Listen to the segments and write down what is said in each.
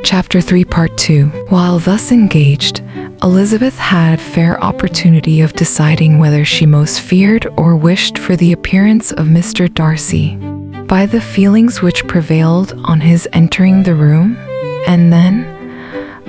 Chapter 3, Part 2. While thus engaged, Elizabeth had fair opportunity of deciding whether she most feared or wished for the appearance of Mr. Darcy, by the feelings which prevailed on his entering the room, and then,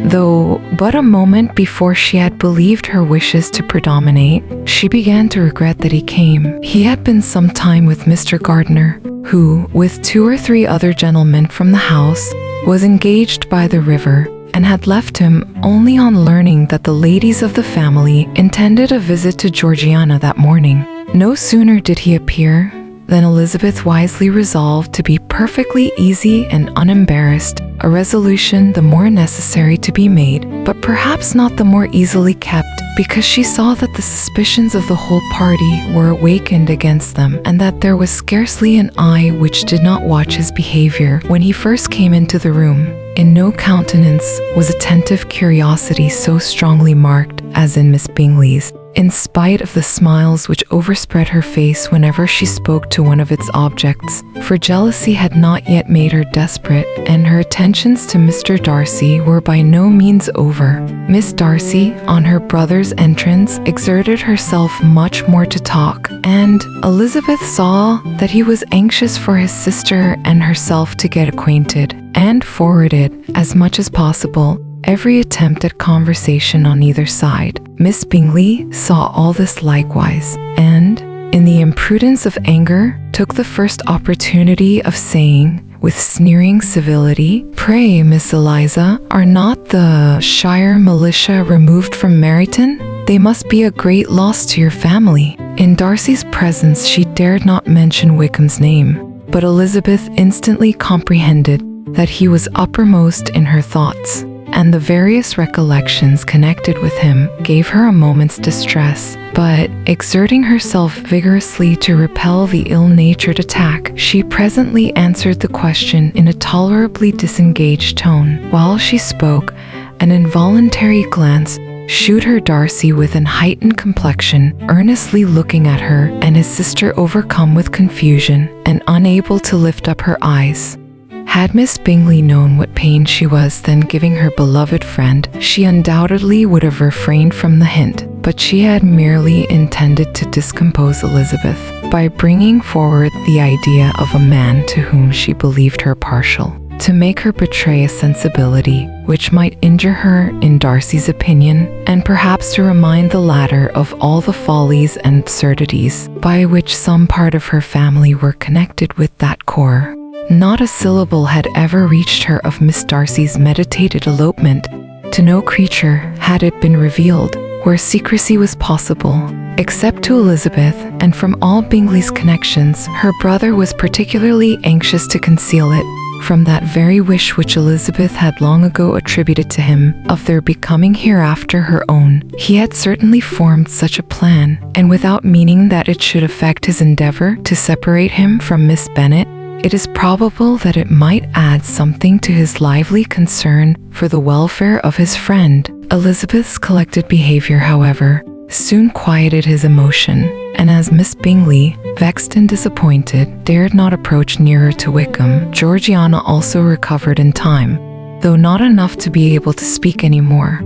though but a moment before she had believed her wishes to predominate, she began to regret that he came. He had been some time with Mr. Gardiner, who, with 2 or 3 other gentlemen from the house, was engaged by the river, and had left him only on learning that the ladies of the family intended a visit to Georgiana that morning. No sooner did he appear than Elizabeth wisely resolved to be perfectly easy and unembarrassed, a resolution the more necessary to be made, but perhaps not the more easily kept, because she saw that the suspicions of the whole party were awakened against them, and that there was scarcely an eye which did not watch his behavior when he first came into the room. In no countenance was attentive curiosity so strongly marked as in Miss Bingley's, in spite of the smiles which overspread her face whenever she spoke to one of its objects, for jealousy had not yet made her desperate, and her attentions to Mr. Darcy were by no means over. Miss Darcy, on her brother's entrance, exerted herself much more to talk, and Elizabeth saw that he was anxious for his sister and herself to get acquainted, and forwarded, as much as possible, every attempt at conversation on either side. Miss Bingley saw all this likewise, and, in the imprudence of anger, took the first opportunity of saying, with sneering civility, "Pray, Miss Eliza, are not the shire militia removed from Meryton? They must be a great loss to your family." In Darcy's presence she dared not mention Wickham's name, but Elizabeth instantly comprehended that he was uppermost in her thoughts, and the various recollections connected with him gave her a moment's distress. But, exerting herself vigorously to repel the ill-natured attack, she presently answered the question in a tolerably disengaged tone. While she spoke, an involuntary glance shewed her Darcy with an heightened complexion, earnestly looking at her, and his sister overcome with confusion, and unable to lift up her eyes. Had Miss Bingley known what pain she was then giving her beloved friend, she undoubtedly would have refrained from the hint, but she had merely intended to discompose Elizabeth by bringing forward the idea of a man to whom she believed her partial, to make her betray a sensibility which might injure her in Darcy's opinion, and perhaps to remind the latter of all the follies and absurdities by which some part of her family were connected with that corps. Not a syllable had ever reached her of Miss Darcy's meditated elopement. To no creature had it been revealed, where secrecy was possible, except to Elizabeth, and from all Bingley's connections, her brother was particularly anxious to conceal it, from that very wish which Elizabeth had long ago attributed to him, of their becoming hereafter her own. He had certainly formed such a plan, and without meaning that it should affect his endeavour to separate him from Miss Bennet, it is probable that it might add something to his lively concern for the welfare of his friend. Elizabeth's collected behavior, however, soon quieted his emotion, and as Miss Bingley, vexed and disappointed, dared not approach nearer to Wickham, Georgiana also recovered in time, though not enough to be able to speak any more.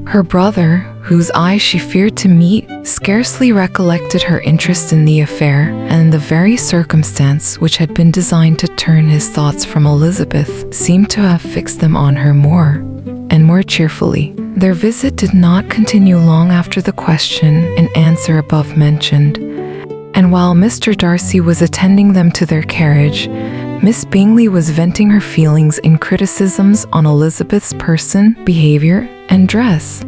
Her brother, whose eye she feared to meet, scarcely recollected her interest in the affair, and the very circumstance which had been designed to turn his thoughts from Elizabeth seemed to have fixed them on her more and more cheerfully. Their visit did not continue long after the question and answer above mentioned, and while Mr. Darcy was attending them to their carriage, Miss Bingley was venting her feelings in criticisms on Elizabeth's person, behavior, and dress.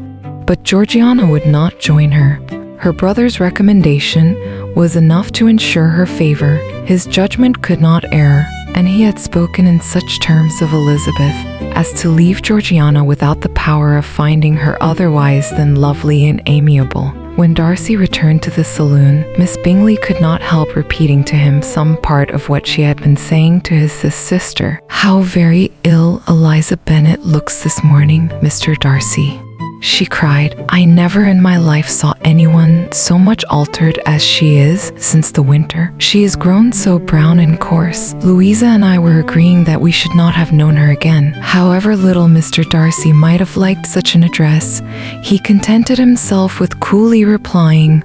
But Georgiana would not join her. Her brother's recommendation was enough to ensure her favor. His judgment could not err, and he had spoken in such terms of Elizabeth as to leave Georgiana without the power of finding her otherwise than lovely and amiable. When Darcy returned to the saloon, Miss Bingley could not help repeating to him some part of what she had been saying to his sister. "How very ill Eliza Bennet looks this morning, Mr. Darcy," she cried. "I never in my life saw anyone so much altered as she is since the winter. She has grown so brown and coarse." Louisa and I were agreeing that we should not have known her again. However little Mr. Darcy might have liked such an address, he contented himself with coolly replying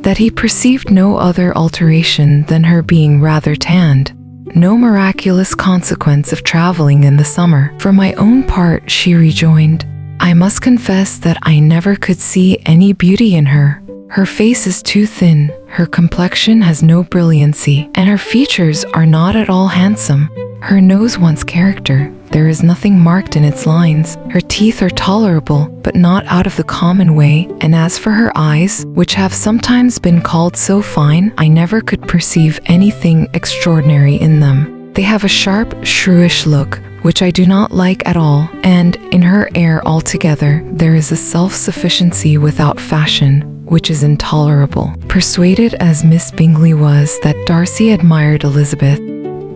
that he perceived no other alteration than her being rather tanned. No miraculous consequence of traveling in the summer. For my own part, she rejoined, "I must confess that I never could see any beauty in her. Her face is too thin, her complexion has no brilliancy, and her features are not at all handsome. Her nose wants character. There is nothing marked in its lines. Her teeth are tolerable, but not out of the common way. And as for her eyes, which have sometimes been called so fine, I never could perceive anything extraordinary in them. They have a sharp, shrewish look, which I do not like at all, and in her air altogether there is a self-sufficiency without fashion, which is intolerable." Persuaded as Miss Bingley was that Darcy admired Elizabeth,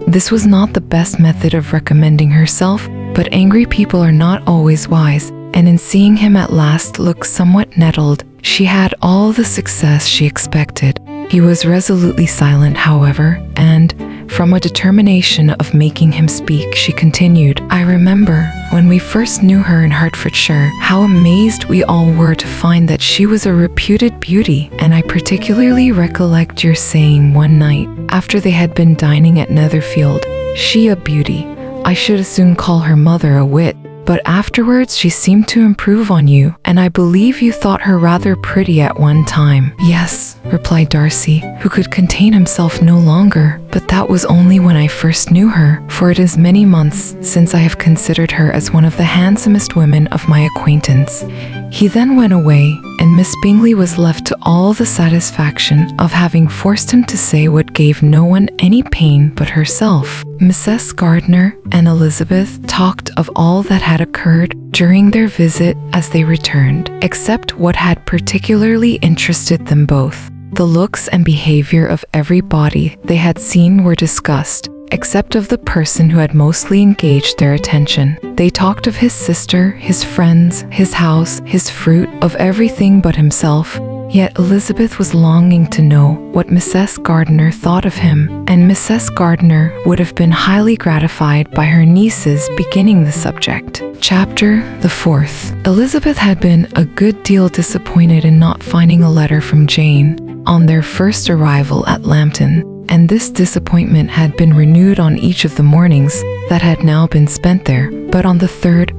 this was not the best method of recommending herself, but angry people are not always wise, and in seeing him at last look somewhat nettled, she had all the success she expected. He was resolutely silent, however, and, from a determination of making him speak, she continued, "I remember, when we first knew her in Hertfordshire, how amazed we all were to find that she was a reputed beauty, and I particularly recollect your saying one night, after they had been dining at Netherfield, 'She a beauty. I should as soon call her mother a wit.' But afterwards she seemed to improve on you, and I believe you thought her rather pretty at one time." "Yes," replied Darcy, who could contain himself no longer, "but that was only when I first knew her, for it is many months since I have considered her as one of the handsomest women of my acquaintance." He then went away, and Miss Bingley was left to all the satisfaction of having forced him to say what gave no one any pain but herself. Mrs. Gardiner and Elizabeth talked of all that had occurred during their visit as they returned, except what had particularly interested them both. The looks and behavior of everybody they had seen were discussed, except of the person who had mostly engaged their attention. They talked of his sister, his friends, his house, his fruit, of everything but himself. Yet Elizabeth was longing to know what Mrs. Gardiner thought of him, and Mrs. Gardiner would have been highly gratified by her niece's beginning the subject. Chapter the 4th. Elizabeth had been a good deal disappointed in not finding a letter from Jane on their first arrival at Lambton, and this disappointment had been renewed on each of the mornings that had now been spent there. But on the third,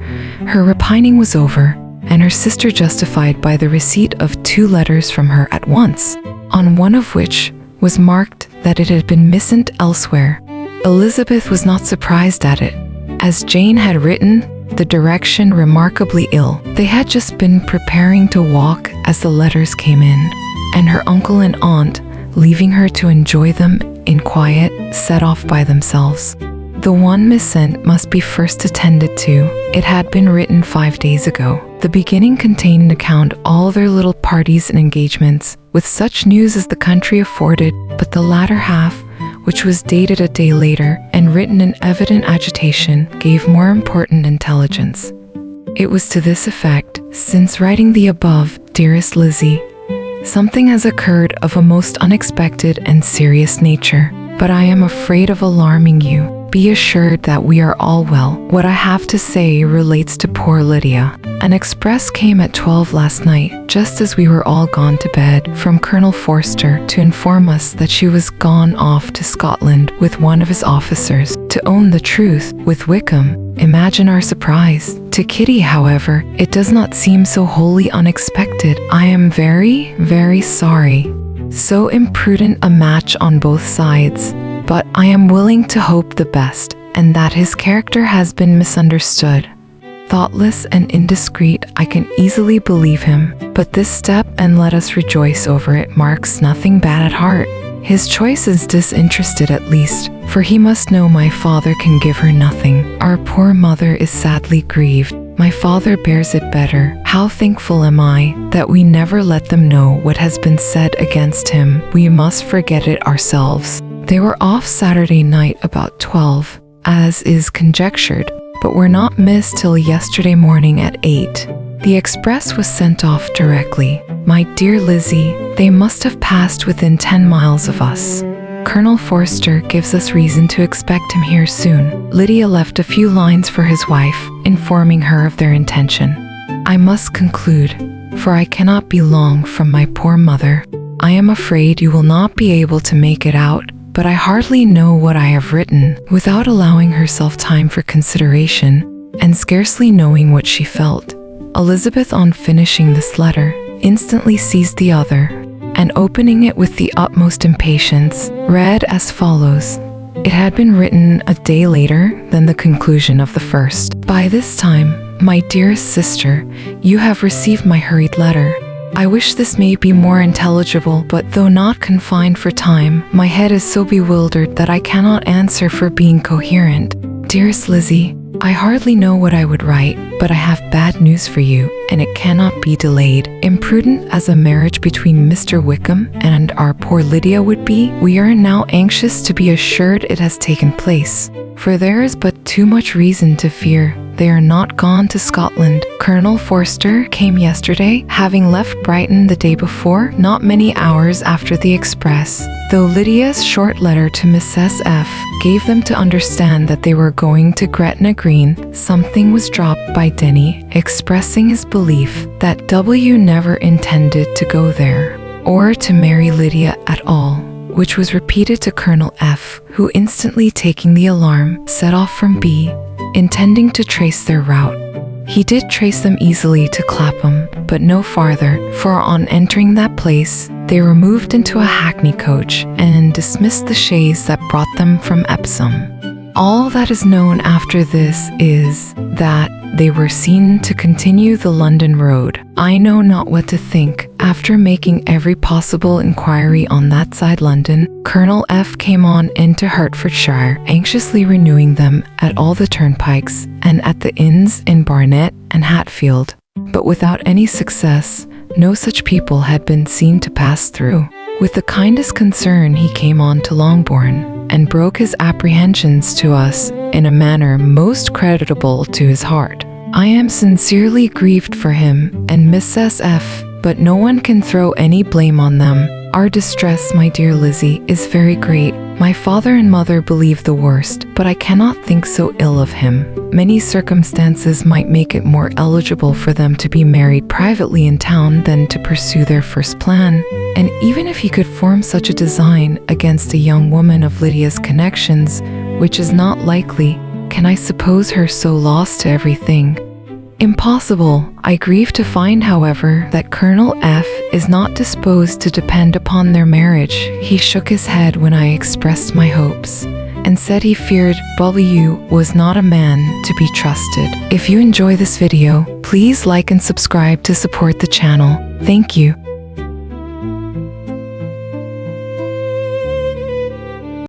her repining was over, and her sister justified by the receipt of 2 letters from her at once, on one of which was marked that it had been missent elsewhere. Elizabeth was not surprised at it, as Jane had written the direction remarkably ill. They had just been preparing to walk as the letters came in, and her uncle and aunt, leaving her to enjoy them in quiet, set off by themselves. The one missent must be first attended to. It had been written 5 days ago. The beginning contained an account of all their little parties and engagements, with such news as the country afforded, but the latter half, which was dated a day later and written in evident agitation, gave more important intelligence. It was to this effect: "Since writing the above, dearest Lizzie, something has occurred of a most unexpected and serious nature, but I am afraid of alarming you. Be assured that we are all well. What I have to say relates to poor Lydia. An express came at 12 last night, just as we were all gone to bed, from Colonel Forster, to inform us that she was gone off to Scotland with one of his officers. To own the truth, with Wickham. Imagine our surprise. To Kitty, however, it does not seem so wholly unexpected. I am very, very sorry. So imprudent a match on both sides. But I am willing to hope the best, and that his character has been misunderstood. Thoughtless and indiscreet, I can easily believe him, but this step, and let us rejoice over it, marks nothing bad at heart. His choice is disinterested at least, for he must know my father can give her nothing. Our poor mother is sadly grieved. My father bears it better. How thankful am I that we never let them know what has been said against him. We must forget it ourselves." They were off Saturday night about 12, as is conjectured, but were not missed till yesterday morning at 8. The express was sent off directly. My dear Lizzie, they must have passed within 10 miles of us. Colonel Forster gives us reason to expect him here soon. Lydia left a few lines for his wife, informing her of their intention. I must conclude, for I cannot be long from my poor mother. I am afraid you will not be able to make it out, but I hardly know what I have written. Without allowing herself time for consideration, and scarcely knowing what she felt, Elizabeth, on finishing this letter, instantly seized the other, and opening it with the utmost impatience, read as follows. It had been written a day later than the conclusion of the first. By this time, my dearest sister, you have received my hurried letter. I wish this may be more intelligible, but though not confined for time, my head is so bewildered that I cannot answer for being coherent. Dearest Lizzie, I hardly know what I would write, but I have bad news for you, and it cannot be delayed. Imprudent as a marriage between Mr. Wickham and our poor Lydia would be, we are now anxious to be assured it has taken place, for there is but too much reason to fear they are not gone to Scotland. Colonel Forster came yesterday, having left Brighton the day before, not many hours after the express, though Lydia's short letter to Mrs. F. gave them to understand that they were going to Gretna Green. Something was dropped by Denny, expressing his belief that W. never intended to go there, or to marry Lydia at all, which was repeated to Colonel F., who, instantly taking the alarm, set off from B., intending to trace their route. He did trace them easily to Clapham, but no farther, for on entering that place, they were moved into a hackney coach and dismissed the chaise that brought them from Epsom. All that is known after this is that they were seen to continue the London road. I know not what to think. After making every possible inquiry on that side London, Colonel F. came on into Hertfordshire, anxiously renewing them at all the turnpikes and at the inns in Barnet and Hatfield, but without any success. No such people had been seen to pass through. With the kindest concern he came on to Longbourn, and broke his apprehensions to us in a manner most creditable to his heart. I am sincerely grieved for him and Mrs. F., but no one can throw any blame on them. Our distress, my dear Lizzie, is very great. My father and mother believe the worst, but I cannot think so ill of him. Many circumstances might make it more eligible for them to be married privately in town than to pursue their first plan. And even if he could form such a design against a young woman of Lydia's connections, which is not likely, can I suppose her so lost to everything? Impossible. I grieve to find, however, that Colonel F. is not disposed to depend upon their marriage. He shook his head when I expressed my hopes, and said he feared W. was not a man to be trusted. If you enjoy this video, please like and subscribe to support the channel. Thank you.